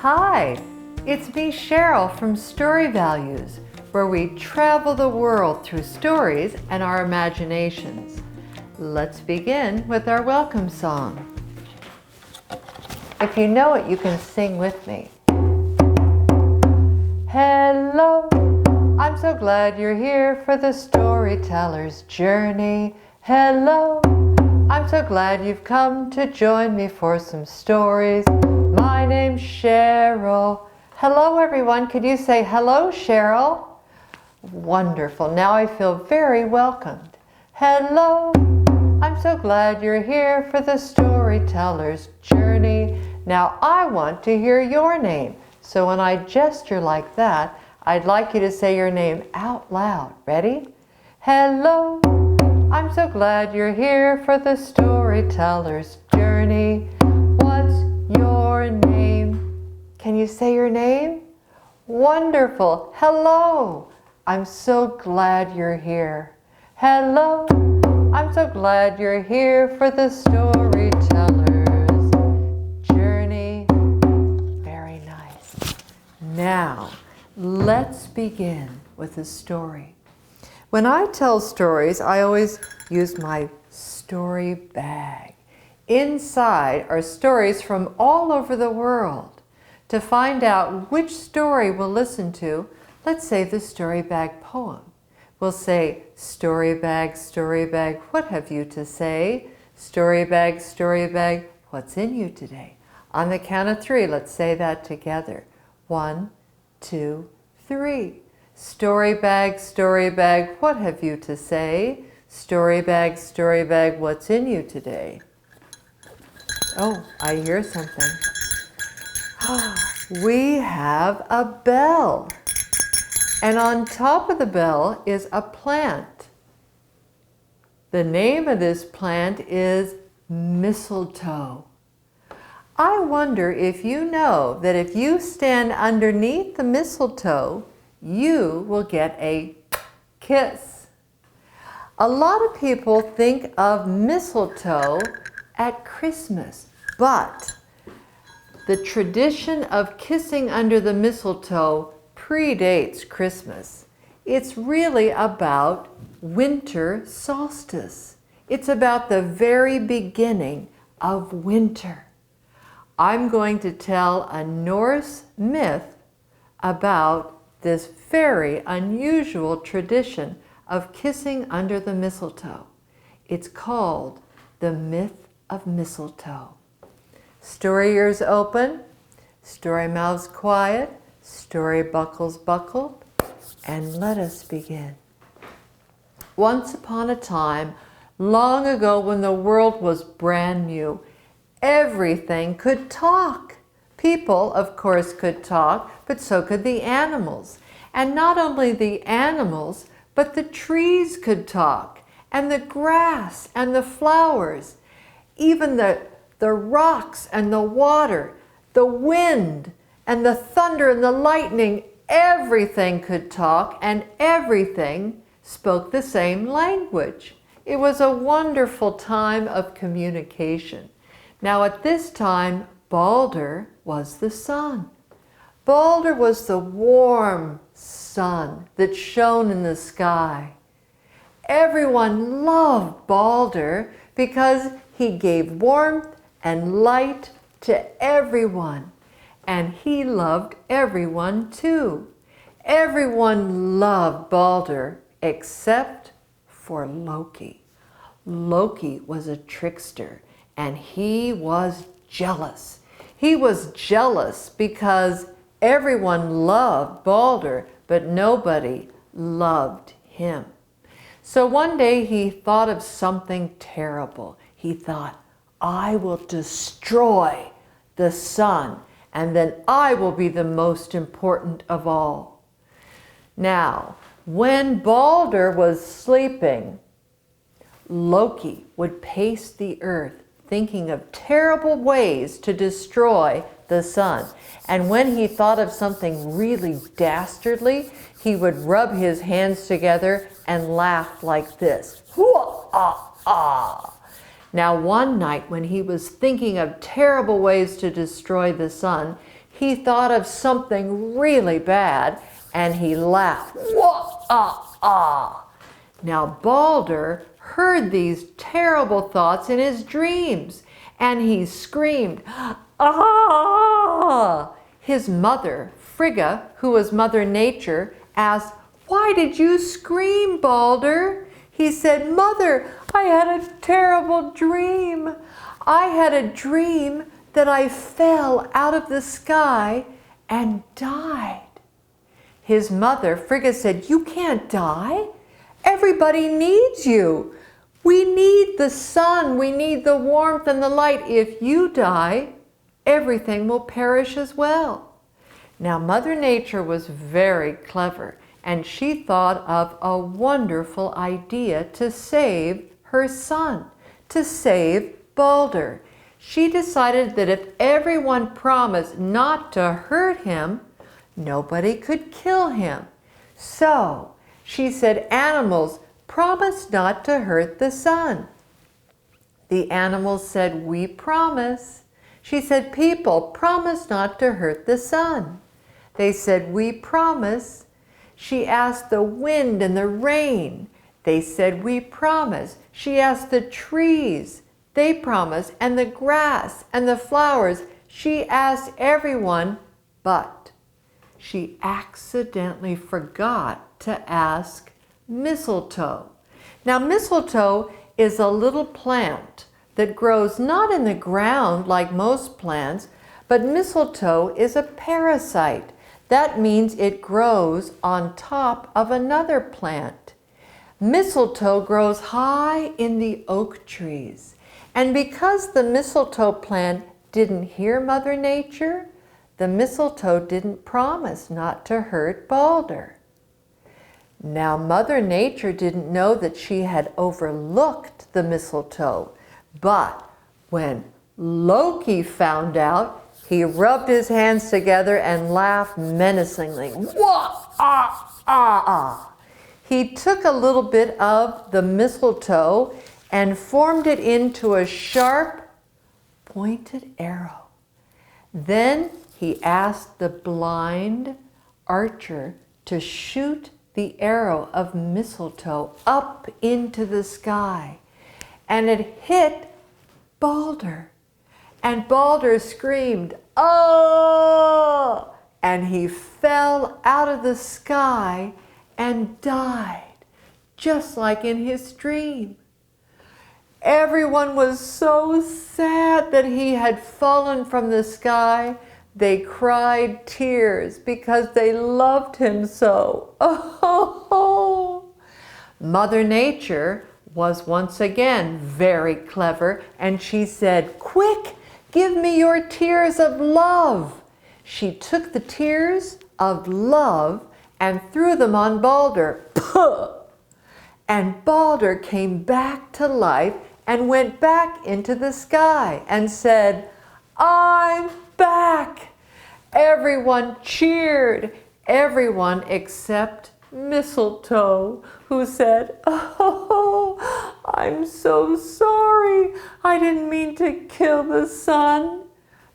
Hi, it's me, Cheryl, from Story Values, where we travel the world through stories and our imaginations. Let's begin with our welcome song. If you know it, you can sing with me. Hello, I'm so glad you're here for the storyteller's journey. Hello, I'm so glad you've come to join me for some stories. My name's Cheryl. Hello, everyone. Could you say hello, Cheryl? Wonderful. Now I feel very welcomed. Hello, I'm so glad you're here for the storyteller's journey. Now I want to hear your name. So when I gesture like that, I'd like you to say your name out loud. Ready? Hello, I'm so glad you're here for the storyteller's journey. What's your name? Can you say your name? Wonderful. Hello, I'm so glad you're here. Hello, I'm so glad you're here for the storyteller's journey. Very nice. Now, let's begin with a story. When I tell stories, I always use my story bag. Inside are stories from all over the world. To find out which story we'll listen to, let's say the story bag poem. We'll say, story bag, what have you to say? Story bag, what's in you today? On the count of 3, let's say that together. 1, 2, 3. Story bag, what have you to say? Story bag, what's in you today? Oh, I hear something. We have a bell. And on top of the bell is a plant. The name of this plant is mistletoe. I wonder if you know that if you stand underneath the mistletoe, you will get a kiss. A lot of people think of mistletoe at Christmas, but the tradition of kissing under the mistletoe predates Christmas. It's really about winter solstice. It's about the very beginning of winter. I'm going to tell a Norse myth about this very unusual tradition of kissing under the mistletoe. It's called the myth of mistletoe. Story ears open, story mouths quiet, story buckles buckled, and let us begin. Once upon a time, long ago when the world was brand new, everything could talk. People, of course, could talk, but so could the animals. And not only the animals, but the trees could talk, and the grass and the flowers, even the rocks and the water, the wind and the thunder and the lightning, everything could talk, and everything spoke the same language. It was a wonderful time of communication. Now at this time, Balder was the sun. Balder was the warm sun that shone in the sky. Everyone loved Balder because he gave warmth and light to everyone. And he loved everyone too. Everyone loved Balder except for Loki. Loki was a trickster and he was jealous. He was jealous because everyone loved Balder, but nobody loved him. So one day he thought of something terrible. He thought, I will destroy the sun, and then I will be the most important of all. Now, when Balder was sleeping, Loki would pace the earth, thinking of terrible ways to destroy the sun. And when he thought of something really dastardly, he would rub his hands together and laugh like this. Hoo-ah-ah! Now one night when he was thinking of terrible ways to destroy the sun, he thought of something really bad and he laughed. Wah, ah, ah. Now Balder heard these terrible thoughts in his dreams and he screamed, ah! His mother, Frigga, who was Mother Nature, asked, "Why did you scream, Balder?" He said, "Mother, I had a terrible dream. I had a dream that I fell out of the sky and died." His mother, Frigga, said, "You can't die. Everybody needs you. We need the sun. We need the warmth and the light. If you die, everything will perish as well." Now, Mother Nature was very clever, and she thought of a wonderful idea to save her son, to save Balder. She decided that if everyone promised not to hurt him, nobody could kill him. So she said, "Animals, promise not to hurt the sun." The animals said, "We promise." She said, "People, promise not to hurt the sun." They said, "We promise." She asked the wind and the rain. They said, "We promise." She asked the trees. They promised. And the grass and the flowers. She asked everyone, but she accidentally forgot to ask mistletoe. Now, mistletoe is a little plant that grows not in the ground like most plants, but mistletoe is a parasite. That means it grows on top of another plant. Mistletoe grows high in the oak trees. And because the mistletoe plant didn't hear Mother Nature, the mistletoe didn't promise not to hurt Balder. Now, Mother Nature didn't know that she had overlooked the mistletoe, but when Loki found out, he rubbed his hands together and laughed menacingly. Wah, ah, ah, ah. He took a little bit of the mistletoe and formed it into a sharp, pointed arrow. Then he asked the blind archer to shoot the arrow of mistletoe up into the sky. And it hit Balder. And Balder screamed, "Oh!" And he fell out of the sky and died, just like in his dream. Everyone was so sad that he had fallen from the sky. They cried tears because they loved him so. Oh! Mother Nature was once again very clever, and she said, "Quick, give me your tears of love." She took the tears of love and threw them on Balder. Puh! And Balder came back to life and went back into the sky and said, "I'm back." Everyone cheered, everyone except Mistletoe, who said, "Oh, I'm so sorry. I didn't mean to kill the sun."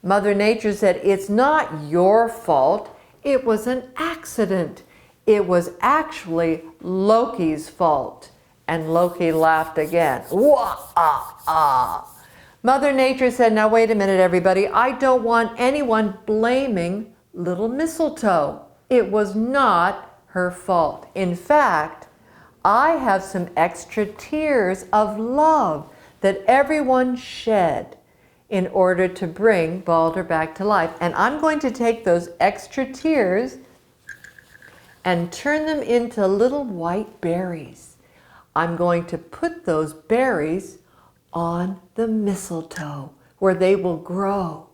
Mother Nature said, "It's not your fault. It was an accident. It was actually Loki's fault." And Loki laughed again. Wah, ah, ah. Mother Nature said, "Now wait a minute, everybody. I don't want anyone blaming little Mistletoe. It was not her fault. In fact, I have some extra tears of love that everyone shed in order to bring Balder back to life. And I'm going to take those extra tears and turn them into little white berries. I'm going to put those berries on the mistletoe where they will grow.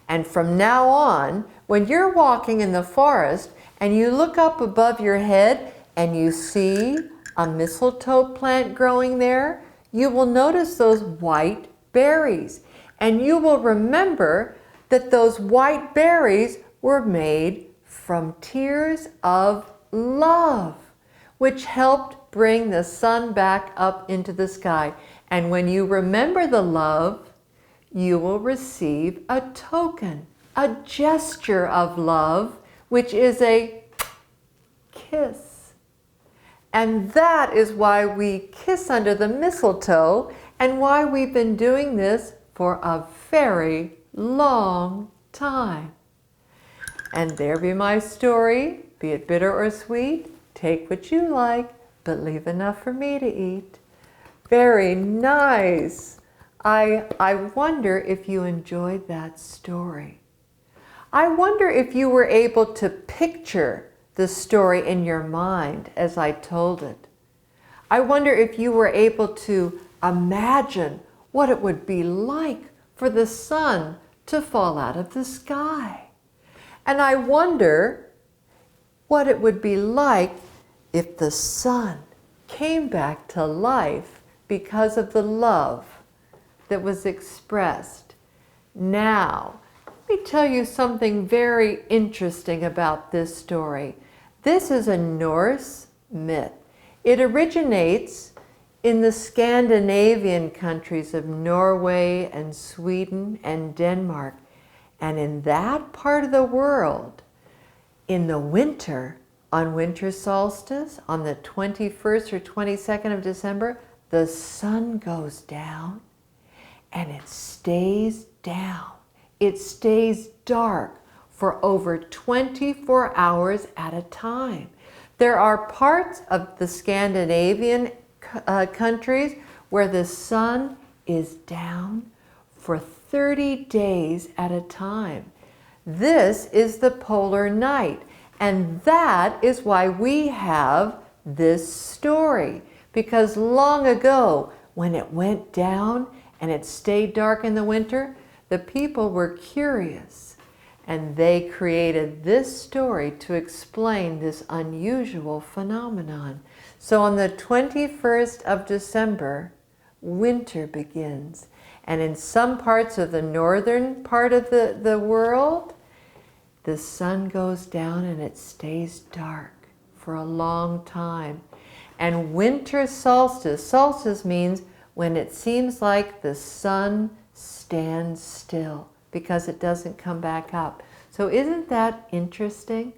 And from now on, when you're walking in the forest and you look up above your head and you see a mistletoe plant growing there, you will notice those white berries. And you will remember that those white berries were made from tears of love, which helped bring the sun back up into the sky. And when you remember the love, you will receive a token a gesture of love, which is a kiss. And that is why we kiss under the mistletoe and why we've been doing this for a very long time. And there be my story, be it bitter or sweet. Take what you like, but leave enough for me to eat. Very nice. I wonder if you enjoyed that story. I wonder if you were able to picture the story in your mind as I told it. I wonder if you were able to imagine what it would be like for the sun to fall out of the sky. And I wonder what it would be like if the sun came back to life because of the love that was expressed. Now, let me tell you something very interesting about this story. This is a Norse myth. It originates in the Scandinavian countries of Norway and Sweden and Denmark. And in that part of the world, in the winter, on winter solstice, on the 21st or 22nd of December, the sun goes down and it stays down. It stays dark for over 24 hours at a time. There are parts of the Scandinavian countries where the sun is down for 30 days at a time. This is the polar night, and that is why we have this story. Because long ago, when it went down and it stayed dark in the winter, the people were curious, and they created this story to explain this unusual phenomenon. So on the 21st of December, winter begins. And in some parts of the northern part of the world, the sun goes down and it stays dark for a long time. And winter solstice, solstice means when it seems like the sun stands still because it doesn't come back up. So isn't that interesting?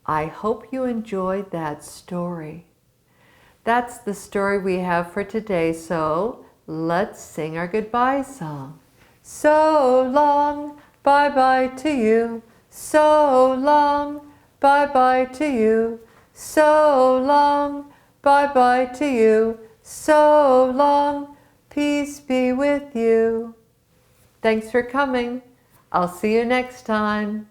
I hope you enjoyed that story. That's the story we have for today, so let's sing our goodbye song. So long, bye-bye to you. So long, bye-bye to you. So long, bye-bye to you. So long, peace be with you. Thanks for coming. I'll see you next time.